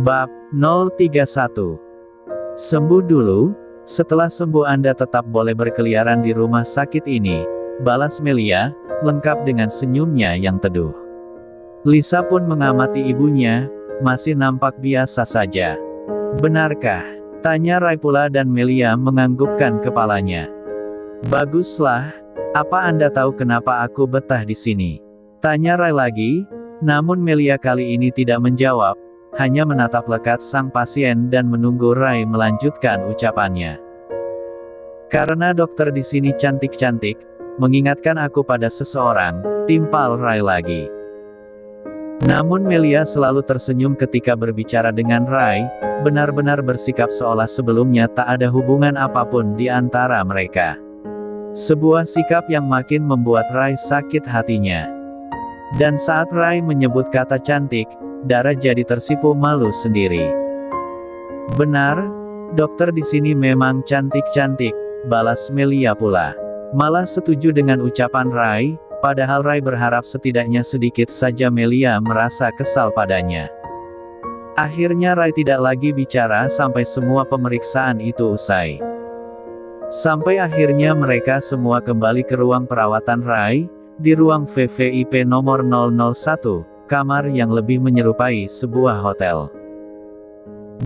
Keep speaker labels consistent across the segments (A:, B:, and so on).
A: Bab 031. Sembuh dulu, setelah sembuh Anda tetap boleh berkeliaran di rumah sakit ini, balas Melia, lengkap dengan senyumnya yang teduh. Lisa pun mengamati ibunya, masih nampak biasa saja. Benarkah? Tanya Ray pula dan Melia menganggukkan kepalanya. Baguslah, apa Anda tahu kenapa aku betah di sini? Tanya Ray lagi, namun Melia kali ini tidak menjawab, hanya menatap lekat sang pasien dan menunggu Ray melanjutkan ucapannya. Karena dokter di sini cantik-cantik, mengingatkan aku pada seseorang, timpal Ray lagi. Namun Melia selalu tersenyum ketika berbicara dengan Ray, benar-benar bersikap seolah sebelumnya tak ada hubungan apapun di antara mereka. Sebuah sikap yang makin membuat Ray sakit hatinya. Dan saat Ray menyebut kata cantik, Dara jadi tersipu malu sendiri. Benar, dokter di sini memang cantik-cantik, balas Melia pula. Malah setuju dengan ucapan Ray, padahal Ray berharap setidaknya sedikit saja Melia merasa kesal padanya. Akhirnya Ray tidak lagi bicara sampai semua pemeriksaan itu usai. Sampai akhirnya mereka semua kembali ke ruang perawatan Ray, di ruang VVIP nomor 001. Kamar yang lebih menyerupai sebuah hotel.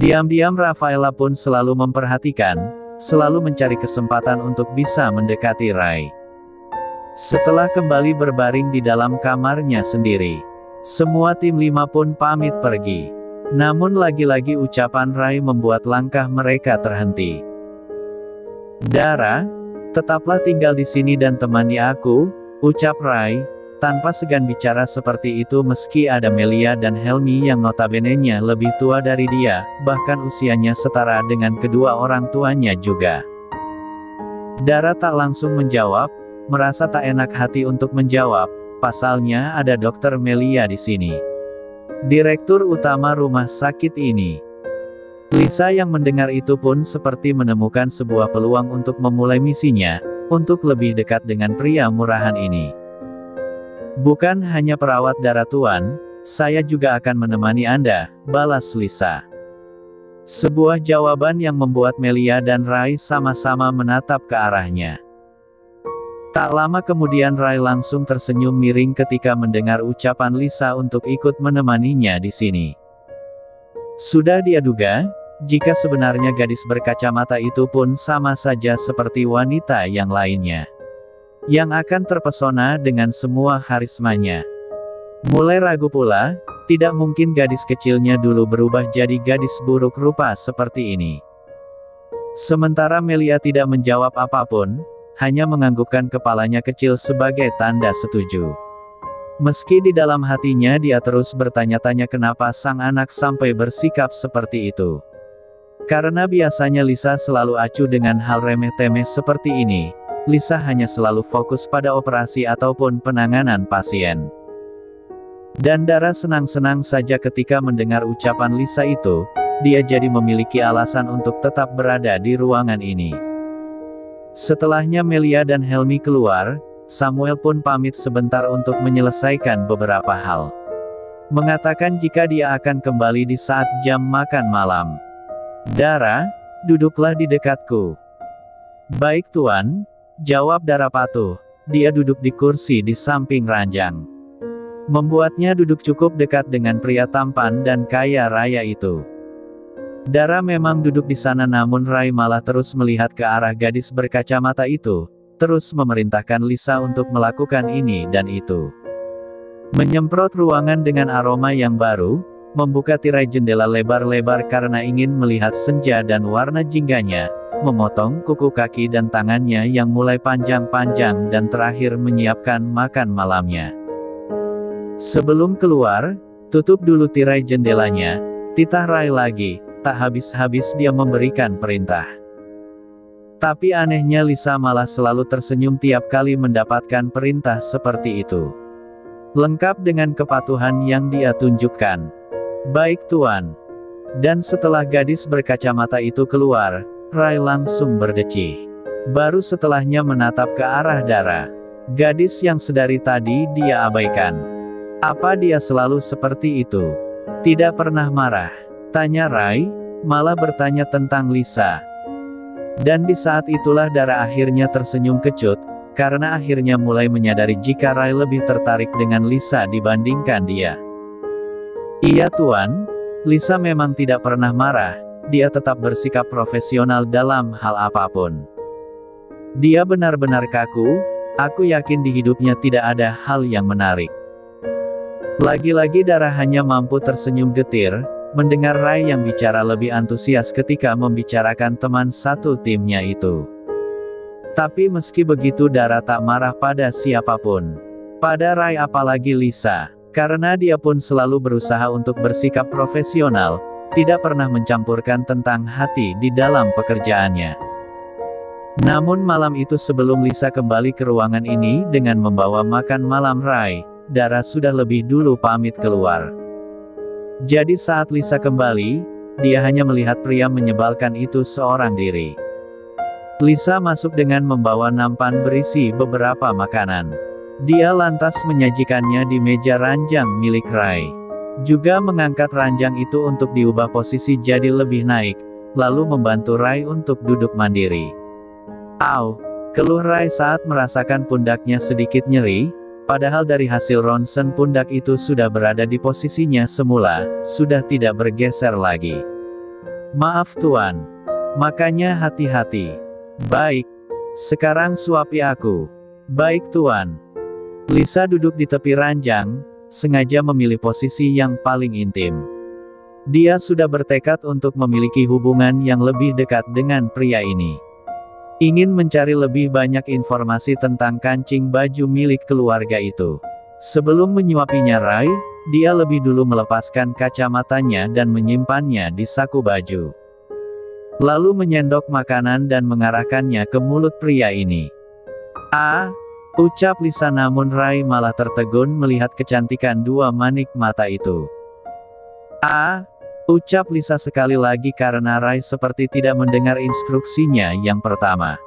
A: Diam-diam Rafaela pun selalu memperhatikan, selalu mencari kesempatan untuk bisa mendekati Ray. Setelah kembali berbaring di dalam kamarnya sendiri, semua tim 5 pun pamit pergi. Namun lagi-lagi ucapan Ray membuat langkah mereka terhenti. Dara, tetaplah tinggal di sini dan temani aku, ucap Ray, tanpa segan bicara seperti itu meski ada Melia dan Helmi yang notabene-nya lebih tua dari dia, bahkan usianya setara dengan kedua orang tuanya juga. Dara tak langsung menjawab, merasa tak enak hati untuk menjawab, pasalnya ada Dokter Melia di sini. Direktur utama rumah sakit ini. Lisa yang mendengar itu pun seperti menemukan sebuah peluang untuk memulai misinya, untuk lebih dekat dengan pria murahan ini. Bukan hanya perawat Dara Tuan, saya juga akan menemani Anda, balas Lisa. Sebuah jawaban yang membuat Melia dan Ray sama-sama menatap ke arahnya. Tak lama kemudian Ray langsung tersenyum miring ketika mendengar ucapan Lisa untuk ikut menemaninya di sini. Sudah dia duga, jika sebenarnya gadis berkacamata itu pun sama saja seperti wanita yang lainnya. Yang akan terpesona dengan semua karismanya. Mulai ragu pula, tidak mungkin gadis kecilnya dulu berubah jadi gadis buruk rupa seperti ini. Sementara Melia tidak menjawab apapun, hanya menganggukkan kepalanya kecil sebagai tanda setuju. Meski di dalam hatinya dia terus bertanya-tanya kenapa sang anak sampai bersikap seperti itu. Karena biasanya Lisa selalu acuh dengan hal remeh-temeh seperti ini. Lisa hanya selalu fokus pada operasi ataupun penanganan pasien. Dan Dara senang-senang saja ketika mendengar ucapan Lisa itu, dia jadi memiliki alasan untuk tetap berada di ruangan ini. Setelahnya Melia dan Helmi keluar, Samuel pun pamit sebentar untuk menyelesaikan beberapa hal. Mengatakan jika dia akan kembali di saat jam makan malam. Dara, duduklah di dekatku. Baik Tuan, jawab Dara patuh. Dia duduk di kursi di samping ranjang. Membuatnya duduk cukup dekat dengan pria tampan dan kaya raya itu. Dara memang duduk di sana namun Ray malah terus melihat ke arah gadis berkacamata itu, terus memerintahkan Lisa untuk melakukan ini dan itu. Menyemprot ruangan dengan aroma yang baru, membuka tirai jendela lebar-lebar karena ingin melihat senja dan warna jingganya, memotong kuku kaki dan tangannya yang mulai panjang-panjang dan terakhir menyiapkan makan malamnya. Sebelum keluar, tutup dulu tirai jendelanya, titah Ray lagi, tak habis-habis dia memberikan perintah. Tapi anehnya Lisa malah selalu tersenyum tiap kali mendapatkan perintah seperti itu. Lengkap dengan kepatuhan yang dia tunjukkan. Baik Tuan. Dan setelah gadis berkacamata itu keluar, Ray langsung berdecih. Baru setelahnya menatap ke arah Dara. Gadis yang sedari tadi dia abaikan. Apa dia selalu seperti itu? Tidak pernah marah. Tanya Rai, malah bertanya tentang Lisa. Dan di saat itulah Dara akhirnya tersenyum kecut, karena akhirnya mulai menyadari jika Rai lebih tertarik dengan Lisa dibandingkan dia. Iya Tuan, Lisa memang tidak pernah marah, dia tetap bersikap profesional dalam hal apapun. Dia benar-benar kaku, aku yakin di hidupnya tidak ada hal yang menarik. Lagi-lagi Dara hanya mampu tersenyum getir, mendengar Rai yang bicara lebih antusias ketika membicarakan teman satu timnya itu. Tapi meski begitu Dara tak marah pada siapapun. Pada Rai apalagi Lisa. Karena dia pun selalu berusaha untuk bersikap profesional, tidak pernah mencampurkan tentang hati di dalam pekerjaannya. Namun malam itu sebelum Lisa kembali ke ruangan ini dengan membawa makan malam Rai, Dara sudah lebih dulu pamit keluar. Jadi saat Lisa kembali, dia hanya melihat pria menyebalkan itu seorang diri. Lisa masuk dengan membawa nampan berisi beberapa makanan. Dia lantas menyajikannya di meja ranjang milik Rai. Juga mengangkat ranjang itu untuk diubah posisi jadi lebih naik, lalu membantu Rai untuk duduk mandiri. Au, keluh Rai saat merasakan pundaknya sedikit nyeri, padahal dari hasil ronsen pundak itu sudah berada di posisinya semula, sudah tidak bergeser lagi. Maaf Tuan. Makanya hati-hati. Baik. Sekarang suapi aku. Baik Tuan. Lisa duduk di tepi ranjang, sengaja memilih posisi yang paling intim. Dia sudah bertekad untuk memiliki hubungan yang lebih dekat dengan pria ini. Ingin mencari lebih banyak informasi tentang kancing baju milik keluarga itu. Sebelum menyuapinya Rai, dia lebih dulu melepaskan kacamatanya dan menyimpannya di saku baju. Lalu menyendok makanan dan mengarahkannya ke mulut pria ini. Ucap Lisa namun Rai malah tertegun melihat kecantikan dua manik mata itu. Ucap Lisa sekali lagi karena Rai seperti tidak mendengar instruksinya yang pertama.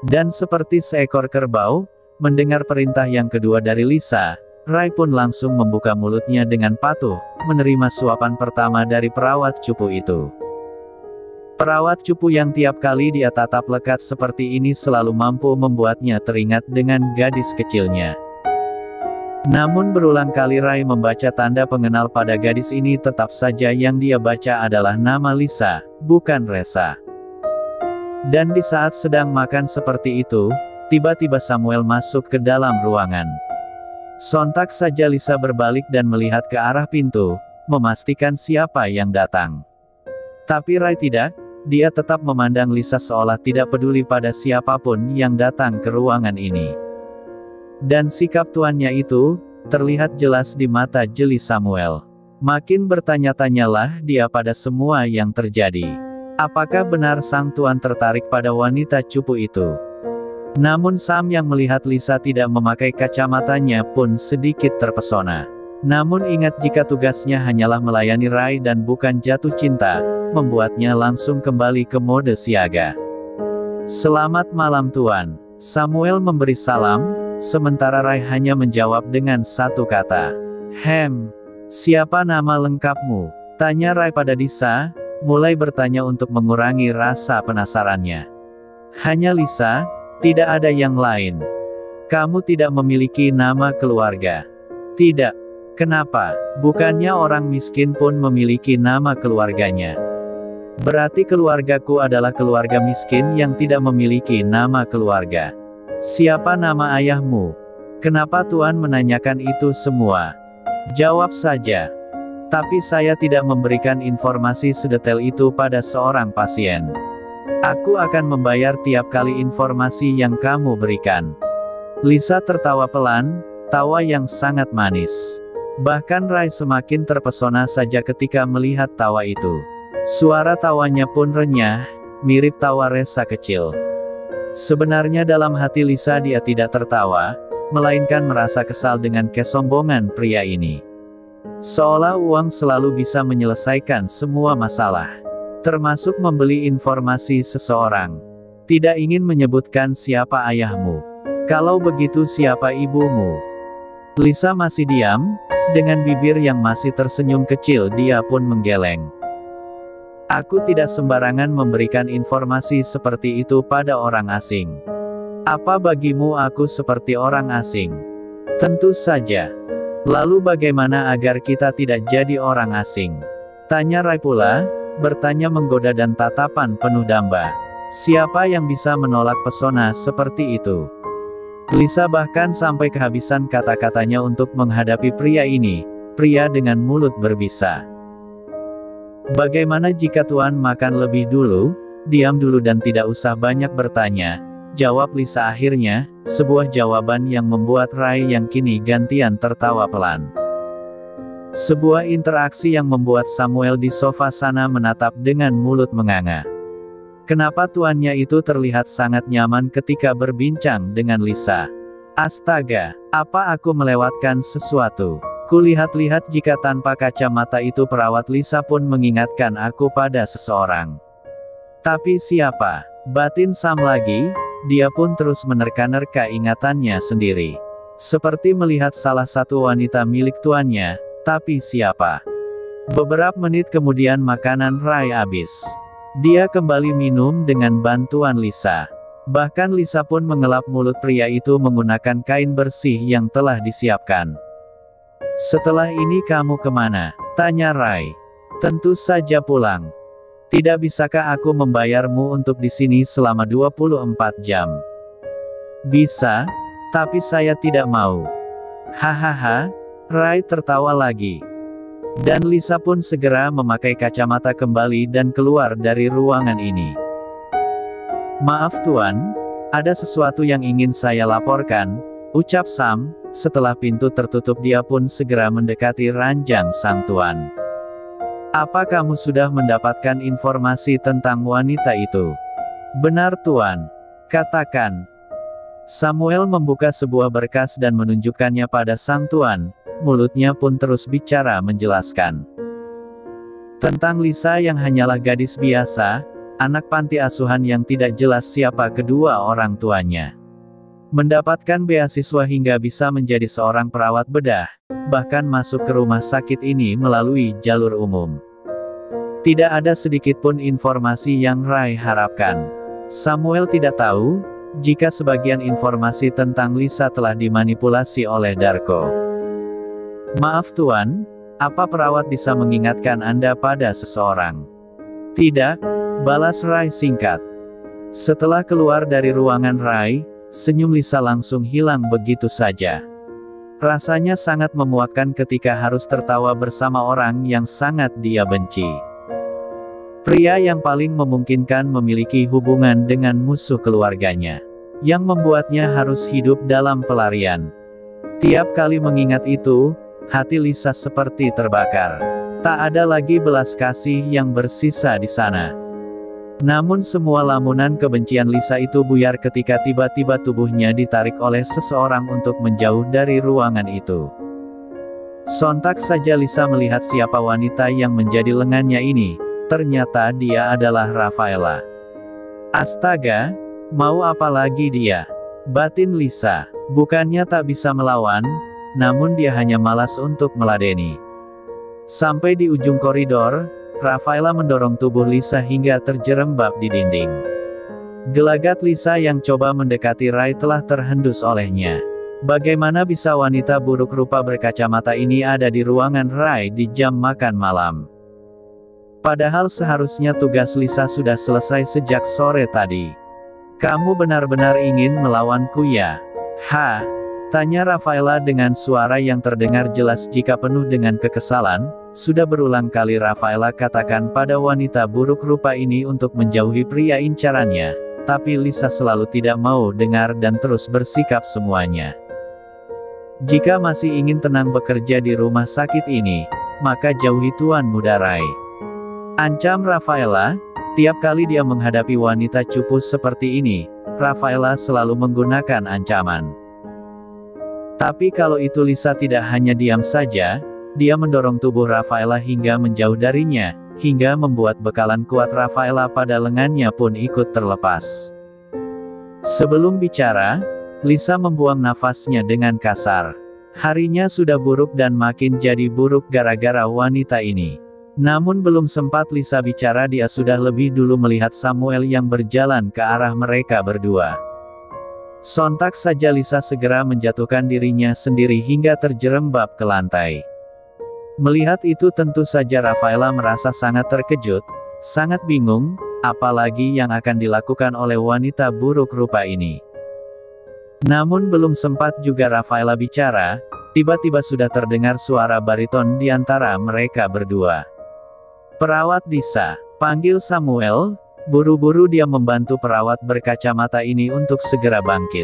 A: Dan seperti seekor kerbau, mendengar perintah yang kedua dari Lisa, Rai pun langsung membuka mulutnya dengan patuh, menerima suapan pertama dari perawat cupu itu. Perawat cupu yang tiap kali dia tatap lekat seperti ini selalu mampu membuatnya teringat dengan gadis kecilnya. Namun berulang kali Rai membaca tanda pengenal pada gadis ini tetap saja yang dia baca adalah nama Lisa, bukan Resa. Dan di saat sedang makan seperti itu, tiba-tiba Samuel masuk ke dalam ruangan. Sontak saja Lisa berbalik dan melihat ke arah pintu, memastikan siapa yang datang. Tapi Rai tidak. Dia tetap memandang Lisa seolah tidak peduli pada siapapun yang datang ke ruangan ini. Dan sikap tuannya itu, terlihat jelas di mata jeli Samuel. Makin bertanya-tanyalah dia pada semua yang terjadi. Apakah benar sang tuan tertarik pada wanita cupu itu? Namun Sam yang melihat Lisa tidak memakai kacamatanya pun sedikit terpesona. Namun ingat jika tugasnya hanyalah melayani Rai dan bukan jatuh cinta, membuatnya langsung kembali ke mode siaga. Selamat malam Tuan. Samuel memberi salam, sementara Rai hanya menjawab dengan satu kata. Siapa nama lengkapmu? Tanya Rai pada Lisa, mulai bertanya untuk mengurangi rasa penasarannya. Hanya Lisa, tidak ada yang lain. Kamu tidak memiliki nama keluarga? Tidak. Kenapa? Bukannya orang miskin pun memiliki nama keluarganya. Berarti keluargaku adalah keluarga miskin yang tidak memiliki nama keluarga. Siapa nama ayahmu? Kenapa Tuan menanyakan itu semua? Jawab saja. Tapi saya tidak memberikan informasi sedetail itu pada seorang pasien. Aku akan membayar tiap kali informasi yang kamu berikan. Lisa tertawa pelan, tawa yang sangat manis. Bahkan Rai semakin terpesona saja ketika melihat tawa itu. Suara tawanya pun renyah, mirip tawa Resa kecil. Sebenarnya dalam hati Lisa dia tidak tertawa, melainkan merasa kesal dengan kesombongan pria ini. Seolah uang selalu bisa menyelesaikan semua masalah. Termasuk membeli informasi seseorang. Tidak ingin menyebutkan siapa ayahmu. Kalau begitu siapa ibumu? Lisa masih diam, Dengan bibir yang masih tersenyum kecil dia pun menggeleng. Aku tidak sembarangan memberikan informasi seperti itu pada orang asing. Apa bagimu aku seperti orang asing? Tentu saja. Lalu bagaimana agar kita tidak jadi orang asing? Tanya Rai pula, bertanya menggoda dan tatapan penuh damba. Siapa yang bisa menolak pesona seperti itu? Lisa bahkan sampai kehabisan kata-katanya untuk menghadapi pria ini, pria dengan mulut berbisa. Bagaimana jika Tuan makan lebih dulu, diam dulu dan tidak usah banyak bertanya, jawab Lisa akhirnya, sebuah jawaban yang membuat Rai yang kini gantian tertawa pelan. Sebuah interaksi yang membuat Samuel di sofa sana menatap dengan mulut menganga. Kenapa tuannya itu terlihat sangat nyaman ketika berbincang dengan Lisa? Astaga, apa aku melewatkan sesuatu? Kulihat-lihat jika tanpa kacamata itu perawat Lisa pun mengingatkan aku pada seseorang. Tapi siapa? Batin Sam lagi, dia pun terus menerka-nerka ingatannya sendiri. Seperti melihat salah satu wanita milik tuannya, tapi siapa? Beberapa menit kemudian makanan Rai habis. Dia kembali minum dengan bantuan Lisa. Bahkan Lisa pun mengelap mulut pria itu menggunakan kain bersih yang telah disiapkan. Setelah ini kamu kemana? Tanya Rai. Tentu saja pulang. Tidak bisakah aku membayarmu untuk di sini selama 24 jam? Bisa, tapi saya tidak mau. Hahaha, Rai tertawa lagi. Dan Lisa pun segera memakai kacamata kembali dan keluar dari ruangan ini. Maaf Tuan, ada sesuatu yang ingin saya laporkan, ucap Sam. Setelah pintu tertutup dia pun segera mendekati ranjang sang tuan. Apa kamu sudah mendapatkan informasi tentang wanita itu? Benar Tuan. Katakan. Samuel membuka sebuah berkas dan menunjukkannya pada sang tuan. Mulutnya pun terus bicara menjelaskan. Tentang Lisa yang hanyalah gadis biasa, anak panti asuhan yang tidak jelas siapa kedua orang tuanya. Mendapatkan beasiswa hingga bisa menjadi seorang perawat bedah, bahkan masuk ke rumah sakit ini melalui jalur umum. Tidak ada sedikit pun informasi yang Rai harapkan. Samuel tidak tahu, jika sebagian informasi tentang Lisa telah dimanipulasi oleh Darko. Maaf Tuan, apa perawat bisa mengingatkan Anda pada seseorang? Tidak, balas Rai singkat. Setelah keluar dari ruangan Rai, senyum Lisa langsung hilang begitu saja. Rasanya sangat memuakkan ketika harus tertawa bersama orang yang sangat dia benci. Pria yang paling memungkinkan memiliki hubungan dengan musuh keluarganya, yang membuatnya harus hidup dalam pelarian. Tiap kali mengingat itu, hati Lisa seperti terbakar. Tak ada lagi belas kasih yang bersisa di sana. Namun semua lamunan kebencian Lisa itu buyar ketika tiba-tiba tubuhnya ditarik oleh seseorang untuk menjauh dari ruangan itu. Sontak saja Lisa melihat siapa wanita yang menjadi lengannya ini. Ternyata dia adalah Rafaela. Astaga, mau apa lagi dia? Batin Lisa. Bukannya tak bisa melawan, namun dia hanya malas untuk meladeni. Sampai di ujung koridor, Rafaela mendorong tubuh Lisa hingga terjerembab di dinding. Gelagat Lisa yang coba mendekati Rai telah terhendus olehnya. Bagaimana bisa wanita buruk rupa berkacamata ini ada di ruangan Rai di jam makan malam? Padahal seharusnya tugas Lisa sudah selesai sejak sore tadi. Kamu benar-benar ingin melawanku ya? Ha? Tanya Rafaela dengan suara yang terdengar jelas jika penuh dengan kekesalan. Sudah berulang kali Rafaela katakan pada wanita buruk rupa ini untuk menjauhi pria incarannya. Tapi Lisa selalu tidak mau dengar dan terus bersikap semuanya. Jika masih ingin tenang bekerja di rumah sakit ini, maka jauhi Tuan Muda Rai. Ancam Rafaela. Tiap kali dia menghadapi wanita cupu seperti ini, Rafaela selalu menggunakan ancaman. Tapi kalau itu Lisa tidak hanya diam saja, dia mendorong tubuh Rafaela hingga menjauh darinya, hingga membuat bekalan kuat Rafaela pada lengannya pun ikut terlepas. Sebelum bicara, Lisa membuang nafasnya dengan kasar. Harinya sudah buruk dan makin jadi buruk gara-gara wanita ini. Namun belum sempat Lisa bicara, dia sudah lebih dulu melihat Samuel yang berjalan ke arah mereka berdua. Sontak saja Lisa segera menjatuhkan dirinya sendiri hingga terjerembab ke lantai. Melihat itu tentu saja Rafaela merasa sangat terkejut, sangat bingung, apalagi yang akan dilakukan oleh wanita buruk rupa ini. Namun belum sempat juga Rafaela bicara, tiba-tiba sudah terdengar suara bariton di antara mereka berdua. "Perawat Lisa, panggil Samuel." Buru-buru dia membantu perawat berkacamata ini untuk segera bangkit.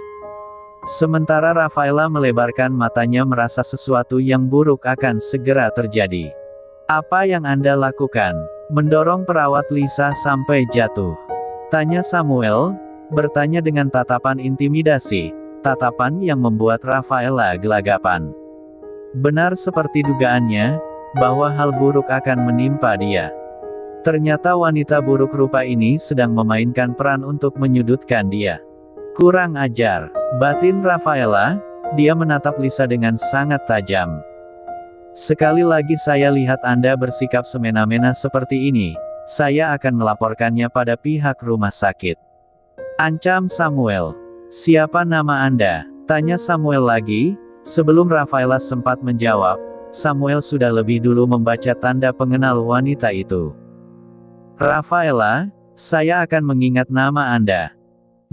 A: Sementara Rafaela melebarkan matanya merasa sesuatu yang buruk akan segera terjadi. "Apa yang Anda lakukan? Mendorong perawat Lisa sampai jatuh?" tanya Samuel, bertanya dengan tatapan intimidasi, tatapan yang membuat Rafaela gelagapan. Benar seperti dugaannya, bahwa hal buruk akan menimpa dia. Ternyata wanita buruk rupa ini sedang memainkan peran untuk menyudutkan dia. Kurang ajar, batin Rafaela. Dia menatap Lisa dengan sangat tajam. "Sekali lagi saya lihat Anda bersikap semena-mena seperti ini, saya akan melaporkannya pada pihak rumah sakit," ancam Samuel. "Siapa nama Anda?" tanya Samuel lagi. Sebelum Rafaela sempat menjawab, Samuel sudah lebih dulu membaca tanda pengenal wanita itu. "Rafaela, saya akan mengingat nama Anda."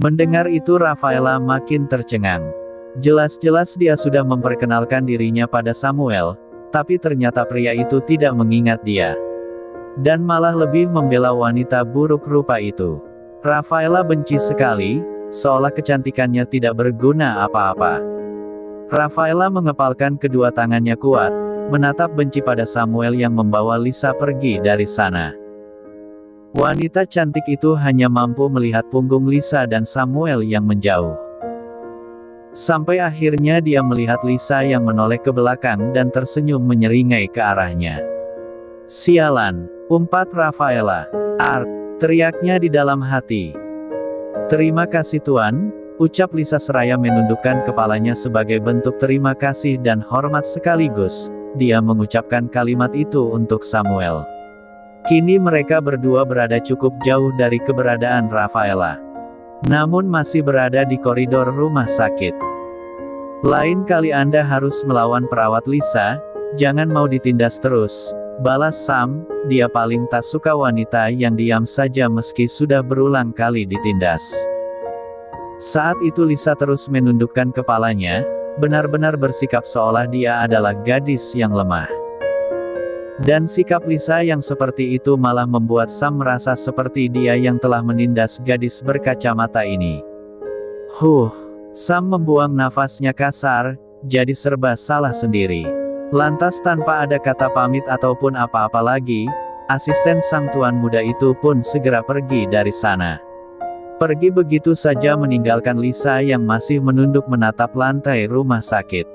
A: Mendengar itu Rafaela makin tercengang. Jelas-jelas dia sudah memperkenalkan dirinya pada Samuel, tapi ternyata pria itu tidak mengingat dia. Dan malah lebih membela wanita buruk rupa itu. Rafaela benci sekali, seolah kecantikannya tidak berguna apa-apa. Rafaela mengepalkan kedua tangannya kuat, menatap benci pada Samuel yang membawa Lisa pergi dari sana. Wanita cantik itu hanya mampu melihat punggung Lisa dan Samuel yang menjauh. Sampai akhirnya dia melihat Lisa yang menoleh ke belakang dan tersenyum menyeringai ke arahnya. "Sialan," umpat Rafaela. "Art," teriaknya di dalam hati. "Terima kasih Tuan," ucap Lisa seraya menundukkan kepalanya sebagai bentuk terima kasih dan hormat sekaligus. Dia mengucapkan kalimat itu untuk Samuel. Kini mereka berdua berada cukup jauh dari keberadaan Rafaela. Namun masih berada di koridor rumah sakit. "Lain kali Anda harus melawan perawat Lisa, jangan mau ditindas terus," balas Sam. Dia paling tak suka wanita yang diam saja meski sudah berulang kali ditindas. Saat itu Lisa terus menundukkan kepalanya, benar-benar bersikap seolah dia adalah gadis yang lemah. Dan sikap Lisa yang seperti itu malah membuat Sam merasa seperti dia yang telah menindas gadis berkacamata ini. Sam membuang nafasnya kasar, jadi serba salah sendiri. Lantas tanpa ada kata pamit ataupun apa-apa lagi, asisten sang tuan muda itu pun segera pergi dari sana. Pergi begitu saja meninggalkan Lisa yang masih menunduk menatap lantai rumah sakit.